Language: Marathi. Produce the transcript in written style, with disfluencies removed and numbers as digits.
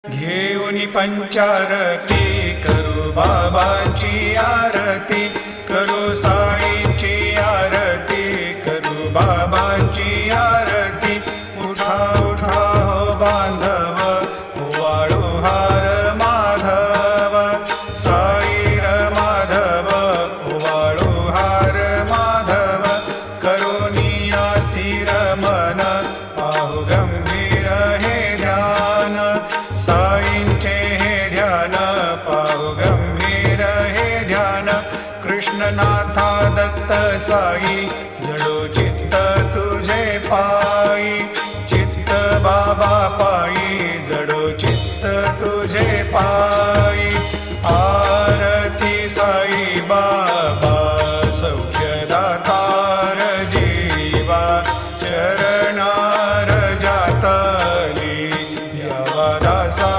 घेऊनी पंचारती करू बाबाची आरती, करू साईची आरती, करू बाबाची आरती। उठा उठा हो बांधव, वाळू हार माधव, साईर माधव, वाळू हार माधव। करुणी स्थिर मन, पाहु गंभीर हे ध्यान, साईंचे हे ध्यान, पाहु गंभीर हे ध्यान। कृष्णनाथा दत्त साई